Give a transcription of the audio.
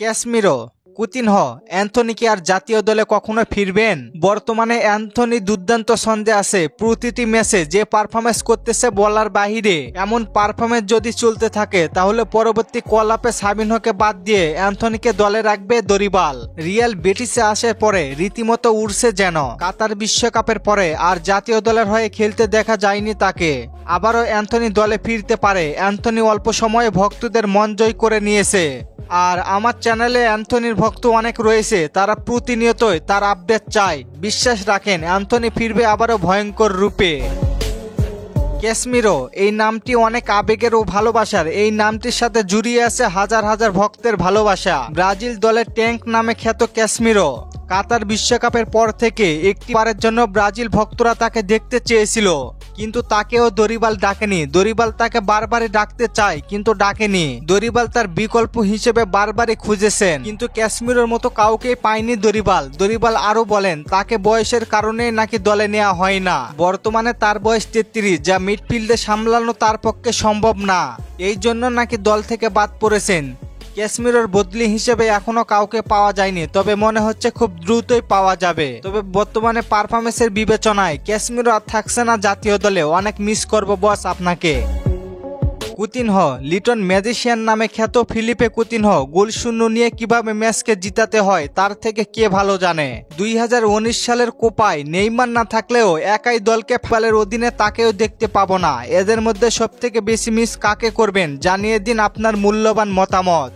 Casemiro, Coutinho, Anthony কি আর জাতীয় দলে কখনো ফিরবেন? বর্তমানে অ্যান্থনি দুর্দান্ত ছন্দে আছে। প্রতিটি ম্যাচে যে পারফরমেন্স করতেছে বলার বাহিরে। এমন পারফরমেন্স যদি চলতে থাকে তাহলে পরবর্তী কল আপে সাবিনহোকে বাদ দিয়ে অ্যান্থনিকে দলে রাখবে দরিবাল। রিয়াল বেটিসে আসার পরে রীতিমতো উড়ছে যেন। কাতার বিশ্বকাপের পরে আর জাতীয় দলের হয়ে খেলতে দেখা যায়নি তাকে। আবারও অ্যান্থনি দলে ফিরতে পারে। অ্যান্থনি অল্প সময়ে ভক্তদের মন জয় করে নিয়েছে। আর আমার চ্যানেলে অ্যান্থনির ভক্ত অনেক রয়েছে, তারা প্রতিনিয়তই তার আপডেট চায়। বিশ্বাস রাখেন অ্যান্থনি ফিরবে আবারও ভয়ঙ্কর রূপে। ক্যাসমিরো, এই নামটি অনেক আবেগের ও ভালোবাসার। এই নামটির সাথে জড়িয়ে আছে হাজার হাজার ভক্তের ভালোবাসা। ব্রাজিল দলের ট্যাঙ্ক নামে খ্যাত ক্যাসমিরো কাতার বিশ্বকাপের পর থেকে একটিবারের জন্য ব্রাজিল ভক্তরা তাকে দেখতে চেয়েছিল, কিন্তু তাকেও দরিবাল ডাকেনি। দরিবাল তাকে বারবারই ডাকতে চায় কিন্তু ডাকেনি। দরিবাল তার বিকল্প হিসেবে বারবারই খুঁজেছেন, কিন্তু ক্যাসমিরোর মতো কাউকে পায়নি দরিবাল। দরিবাল আরো বলেন তাকে বয়সের কারণে নাকি দলে নেওয়া হয় না। বর্তমানে তার বয়স 33, যা মিডফিল্ডে সামলানো তার পক্ষে সম্ভব না। এই জন্য নাকি দল থেকে বাদ পড়েছেন। ক্যাসমিরোর বদলি হিসেবে এখনো কাউকে পাওয়া যায়নি, তবে মনে হচ্ছে খুব দ্রুতই পাওয়া যাবে। তবে বর্তমানে পারফরমেন্সের বিবেচনায় ক্যাসমিরো আর থাকছে না জাতীয় দলে। অনেক মিস করবো বস আপনাকে। কুতিনহো, লিটন ম্যাজিশিয়ান নামে খ্যাত ফিলিপে কুতিনহো গোলশূন্য নিয়ে কিভাবে ম্যাচকে জিতাতে হয় তার থেকে কে ভালো জানে। 2019 সালের কোপায় নেইমার না থাকলেও একাই দলকে ফেলার অধীনে তাকেও দেখতে পাবো না। এদের মধ্যে সবথেকে বেশি মিস কাকে করবেন জানিয়ে দিন আপনার মূল্যবান মতামত।